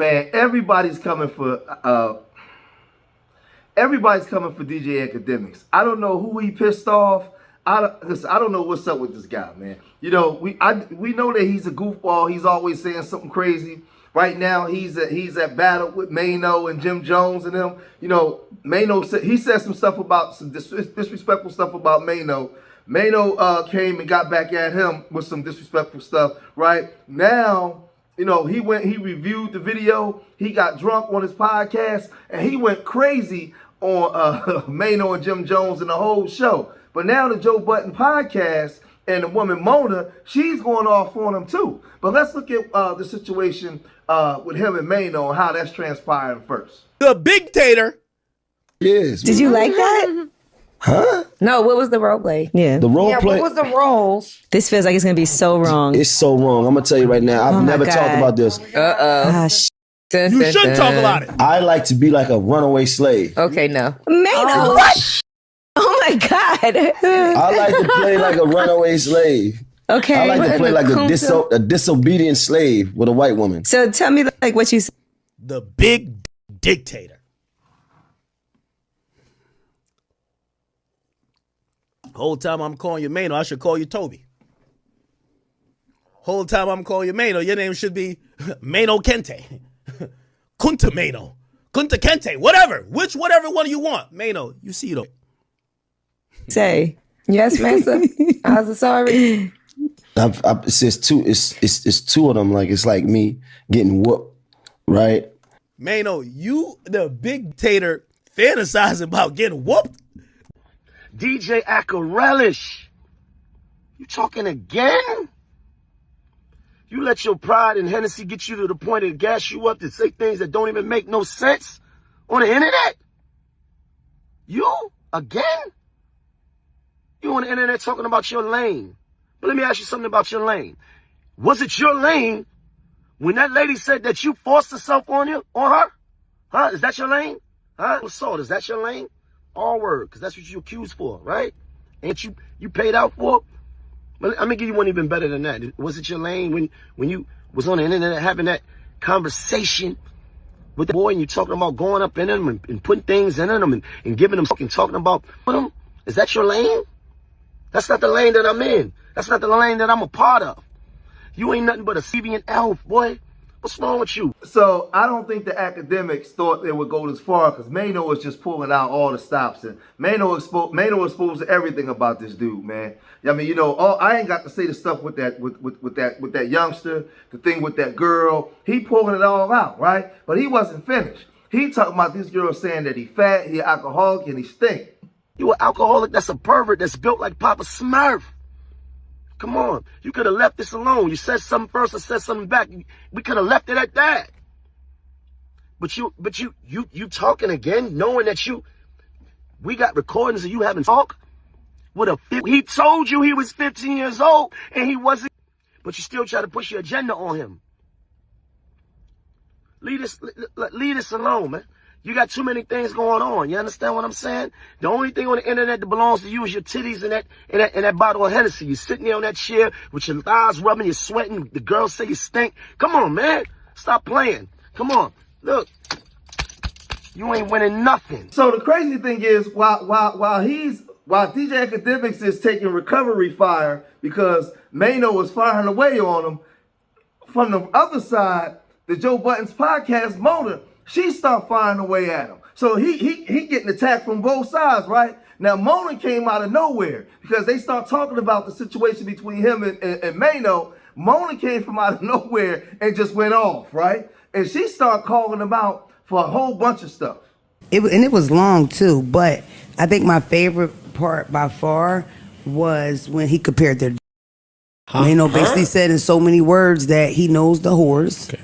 Man, everybody's coming for DJ Akademiks. I don't know who he pissed off. Listen, I don't know what's up with this guy, man. You know, we know that he's a goofball. He's always saying something crazy. Right now, he's at battle with Maino and Jim Jones and them. You know, Maino said some stuff about some disrespectful stuff about Maino. Maino came and got back at him with some disrespectful stuff. Right now, you know, he reviewed the video. He got drunk on his podcast and he went crazy on Maino and Jim Jones and the whole show. But now the Joe Budden podcast and the woman Mona, she's going off on him too. But let's look at the situation with him and Maino and how that's transpiring first. The big tater. Yes. Did you like that? Huh? No, what was the role play? Yeah. The role play. What was the roles? This feels like it's going to be so wrong. It's so wrong. I'm going to tell you right now. I've never talked about this. You should talk about it. I like to be like a runaway slave. Okay, no. Maino, what? Oh my God. I like to play like a runaway slave. Okay. I like to play like a disobedient slave with a white woman. So tell me like what you said. The big dictator. Whole time I'm calling you Maino, I should call you Toby. Whole time I'm calling you Maino, your name should be Maino Kente. Kunta Maino. Kunta Kente. Whatever. Whatever one you want. Maino, you see though. Say. Yes, Mesa. I was sorry. It's two of them. Like it's like me getting whooped, right? Maino, you the big tater fantasizing about getting whooped. DJ Akademiks, you talking again? You let your pride and Hennessy get you to the point of gas you up to say things that don't even make no sense on the internet? You? Again? You on the internet talking about your lane. But let me ask you something about your lane. Was it your lane when that lady said that you forced herself on her? Huh? Is that your lane? Huh? Assault, is that your lane? All word, because that's what you accused for, right? Ain't you paid out for? But I'm gonna give you one even better than that. Was it your lane when you was on the internet having that conversation with the boy and you talking about going up in them and putting things in them and giving them fucking talking about them? Is that your lane? That's not the lane that I'm in. That's not the lane that I'm a part of. You ain't nothing but a deviant elf, boy. What's wrong with you? So I don't think the Akademiks thought they would go this far because Maino was just pulling out all the stops and Maino exposed everything about this dude, man. I mean, you know, I ain't got to say the stuff with that youngster, the thing with that girl. He pulling it all out, right? But he wasn't finished. He talking about this girl saying that he fat, he alcoholic, and he stink. You an alcoholic that's a pervert that's built like Papa Smurf. Come on. You could have left this alone. You said something first and said something back. We could have left it at that. But you talking again, knowing that we got recordings of you having talk with he told you he was 15 years old and he wasn't, but you still try to push your agenda on him. Leave this alone, man. You got too many things going on. You understand what I'm saying? The only thing on the internet that belongs to you is your titties and that bottle of Hennessy. You're sitting there on that chair with your thighs rubbing, you're sweating. The girls say you stink. Come on, man. Stop playing. Come on. Look. You ain't winning nothing. So the crazy thing is, while DJ Akademiks is taking recovery fire because Maino was firing away on him, from the other side, the Joe Budden's podcast, Mona, she stopped firing away at him. So he getting attacked from both sides, right? Now, Mona came out of nowhere because they start talking about the situation between him and Maino. Mona came from out of nowhere and just went off, right? And she started calling him out for a whole bunch of stuff. It was long, too. But I think my favorite part by far was when he compared their... Maino basically said in so many words that he knows the whores. Okay.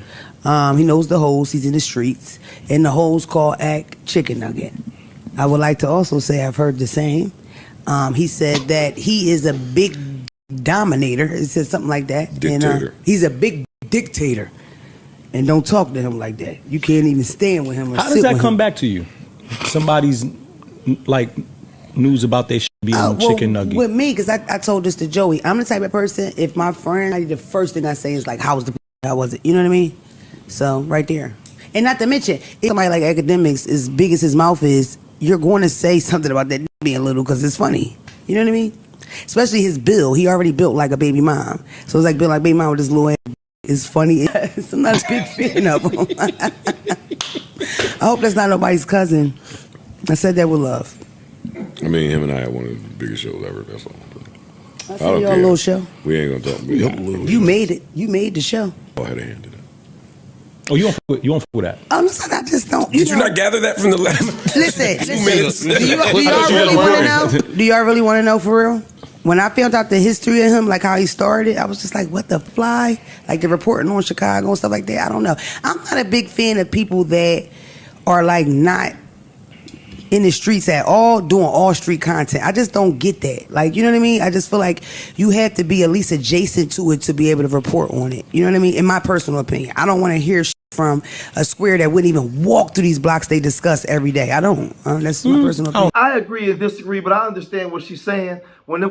He knows the hoes. He's in the streets. And the hoes call Ack chicken nugget. I would like to also say I've heard the same. He said that he is a big dominator. He said something like that. Dictator. And, he's a big dictator. And don't talk to him like that. You can't even stand with him or How does that come back to you? Somebody's like news about their being chicken nugget. With me, because I told this to Joey. I'm the type of person, if my friend, the first thing I say is like, how was it? You know what I mean? So, right there. And not to mention, if somebody like Akademiks, as big as his mouth is, you're going to say something about that being little because it's funny. You know what I mean? Especially his build. He already built like a baby mom. So it's like built like baby mom with his little ass. It's funny. I'm not a big fan of him. I hope that's not nobody's cousin. I said that with love. I mean, him and I had one of the biggest shows ever. That's all. I said your little show. We ain't gonna talk. You made it. You made the show. I had a hand in it. Oh, you don't fuck with that? I'm just like, I just don't. Did you not gather that from the last? Listen. 2 minutes? Do y'all really want to know? Do y'all really want to know for real? When I found out the history of him, like how he started, I was just like, what the fly? Like the reporting on Chicago and stuff like that. I don't know. I'm not a big fan of people that are like not in the streets at all, doing all street content. I just don't get that. Like, you know what I mean? I just feel like you have to be at least adjacent to it to be able to report on it. You know what I mean? In my personal opinion, I don't want to hear from a square that wouldn't even walk through these blocks they discuss every day. I don't. That's my personal opinion. I agree and disagree, but I understand what she's saying. When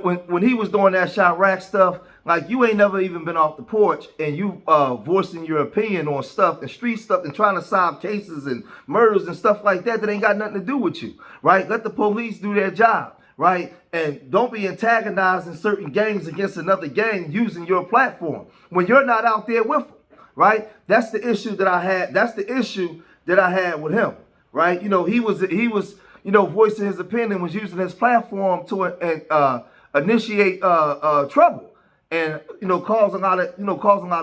he was doing that Chirac stuff, like you ain't never even been off the porch and you voicing your opinion on stuff and street stuff and trying to solve cases and murders and stuff like that ain't got nothing to do with you, right? Let the police do their job, right? And don't be antagonizing certain gangs against another gang using your platform when you're not out there with them, right? That's the issue that I had. That's the issue that I had with him, right? You know, he was voicing his opinion, was using his platform to initiate trouble. And causing a lot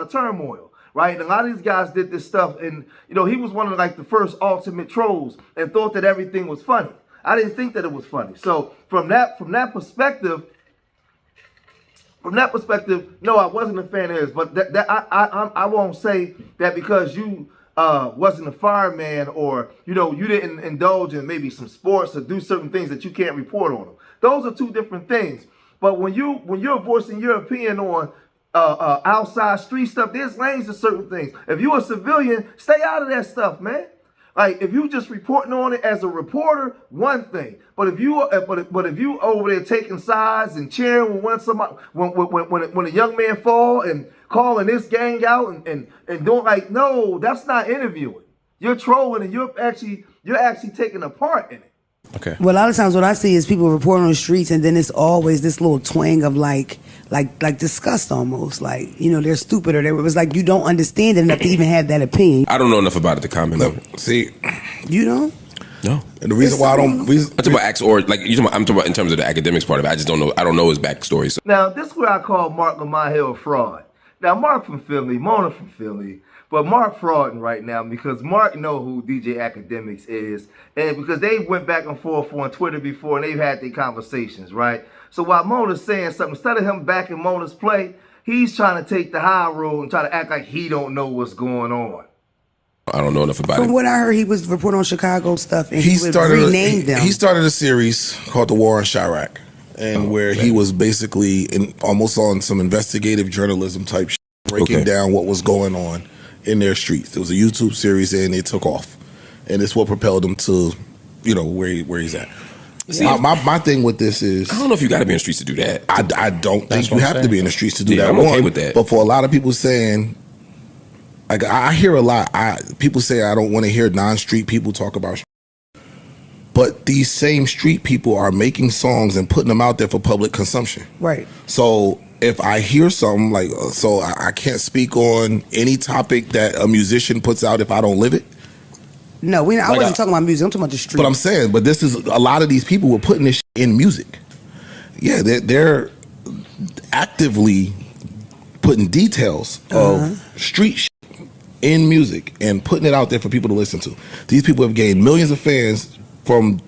of turmoil, right? And a lot of these guys did this stuff, and he was one of like the first ultimate trolls, and thought that everything was funny. I didn't think that it was funny. So from that perspective, no, I wasn't a fan of his. But I won't say that because you wasn't a fireman or you didn't indulge in maybe some sports or do certain things that you can't report on them. Those are two different things. But when you're voicing your opinion on outside street stuff, there's lanes to certain things. If you're a civilian, stay out of that stuff, man. Like if you just reporting on it as a reporter, one thing. But if you over there taking sides and cheering when a young man fall and calling this gang out and doing like, no, that's not interviewing. You're trolling and you're actually taking a part in it. Okay. Well, a lot of times what I see is people reporting on the streets, and then it's always this little twang of like disgust almost. Like, they're stupid, or it was like you don't understand it enough to even have that opinion. I don't know enough about it to comment. Look, see, you don't? No. And the reason why I don't... I'm talking about acts, or like I'm talking about in terms of the academics part of it. I just don't know. I don't know his backstory. So. Now, this is where I call Mark Lamont Hill a fraud. Now, Mark from Philly, Mona from Philly. But Mark frauding right now because Mark know who DJ Akademiks is, and because they went back and forth on Twitter before and they've had their conversations, right? So while Mona's saying something, instead of him backing Mona's play, he's trying to take the high road and try to act like he don't know what's going on. I don't know enough about it. From what I heard, he was reporting on Chicago stuff, and he renamed them. He started a series called The War on Chirac, and where he was basically almost on some investigative journalism type shit, breaking down what was going on in their streets. It was a YouTube series and it took off, and it's what propelled him to where he's at. See, my thing with this is, I don't know if you got to be in the streets to do that. I don't think you have to be in the streets to do that. I'm okay with that. But for a lot of people saying, like, I hear a lot, people say I don't want to hear non-street people talk about but these same street people are making songs and putting them out there for public consumption. Right. So if I hear something like, I can't speak on any topic that a musician puts out if I don't live it. No, I wasn't talking about music. I'm talking about the street. But I'm saying, this is a lot of these people were putting this shit in music. Yeah, they're actively putting details of street shit in music and putting it out there for people to listen to. These people have gained millions of fans from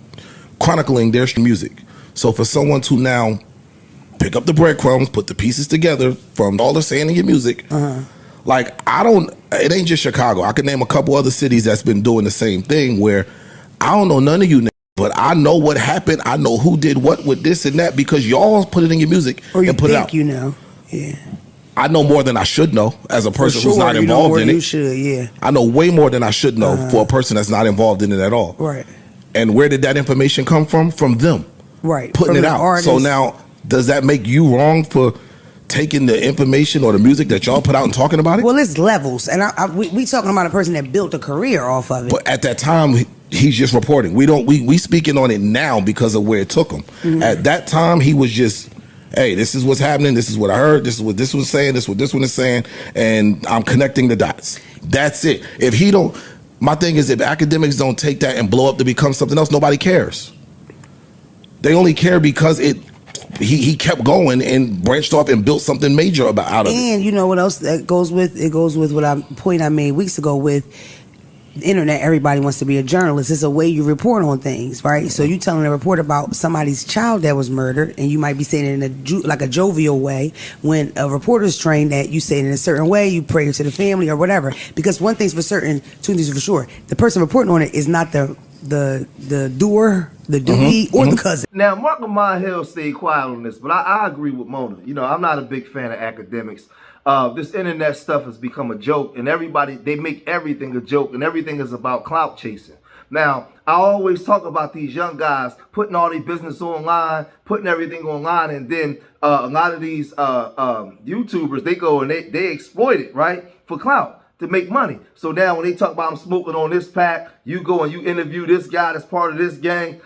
chronicling their music. So for someone to now pick up the breadcrumbs, put the pieces together from all they're saying in your music. Like, it ain't just Chicago. I could name a couple other cities that's been doing the same thing where I don't know none of you, but I know what happened. I know who did what with this and that because y'all put it in your music and put it out. Yeah. I know more than I should know as a person who's not involved in it. You should, yeah. I know way more than I should know for a person that's not involved in it at all. Right. And where did that information come from? From them. Right. Putting it out. So now, does that make you wrong for taking the information or the music that y'all put out and talking about it? Well, it's levels, and we talking about a person that built a career off of it. But at that time, he's just reporting. We speaking on it now because of where it took him. Mm-hmm. At that time, he was just, hey, this is what's happening. This is what I heard. This is what this was saying. This is what this one is saying, and I'm connecting the dots. That's it. If he don't, my thing is, if Akademiks don't take that and blow up to become something else, nobody cares. They only care because he kept going and branched off and built something major out of it. And you know what else that goes with? It goes with what I made weeks ago with the internet. Everybody wants to be a journalist. It's a way you report on things, right? So you telling a report about somebody's child that was murdered, and you might be saying it in like a jovial way. When a reporter's trained that you say it in a certain way, you pray to the family or whatever. Because one thing's for certain, two things for sure: the person reporting on it is not the doer, the doobie, or the cousin. Now, Mark Lamont Hill stayed quiet on this, but I agree with Mona. You know, I'm not a big fan of Akademiks. This internet stuff has become a joke, and they make everything a joke, and everything is about clout chasing. Now, I always talk about these young guys putting all their business online, putting everything online, and then a lot of these YouTubers, they go and they exploit it, right, for clout, to make money. So now when they talk about I'm smoking on this pack, you go and you interview this guy that's part of this gang,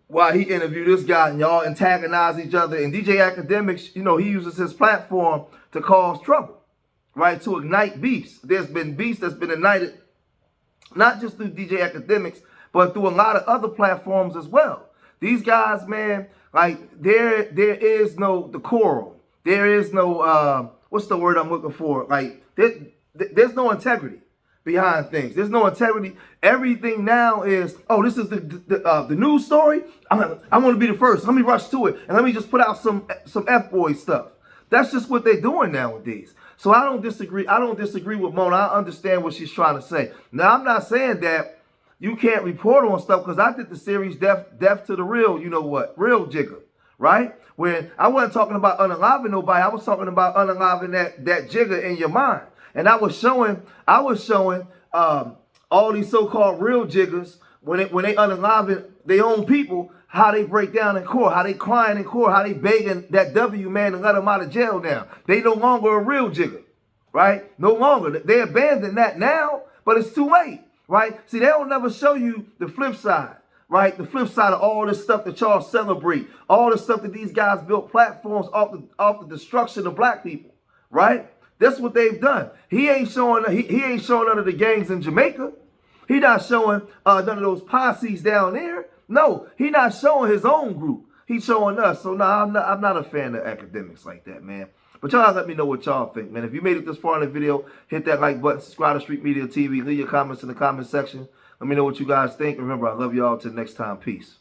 while he interviewed this guy, and y'all antagonize each other. And DJ Akademiks, you know, he uses his platform to cause trouble, right, to ignite beefs. There's been beefs that's been ignited, not just through DJ Akademiks, but through a lot of other platforms as well. These guys, man, like, there is no decorum. There is no, what's the word I'm looking for? Like, there's no integrity behind things. There's no integrity. Everything now is, oh, this is the news story. I'm going to be the first. Let me rush to it, and let me just put out some F-boy stuff. That's just what they're doing nowadays. So I don't disagree. I don't disagree with Mona. I understand what she's trying to say. Now, I'm not saying that you can't report on stuff, because I did the series Death to the Real, you know what, Real Jigger, right? When I wasn't talking about unaliving nobody, I was talking about unaliving that jigger in your mind. And I was showing all these so-called real jiggers, when they unaliving their own people, how they break down in court, how they crying in court, how they begging that W man to let them out of jail now. They no longer a real jigger, right? No longer. They abandoned that now, but it's too late, right? See, they don't never show you the flip side, right? The flip side of all this stuff that y'all celebrate, all the stuff that these guys built platforms off the destruction of black people, right? That's what they've done. He ain't showing none of the gangs in Jamaica. He not showing none of those posses down there. No, he not showing his own group. He's showing us. So no, I'm not a fan of Akademiks like that, man. But y'all let me know what y'all think, man. If you made it this far in the video, hit that like button, subscribe to Street Media TV, leave your comments in the comment section. Let me know what you guys think. Remember, I love y'all. Till next time. Peace.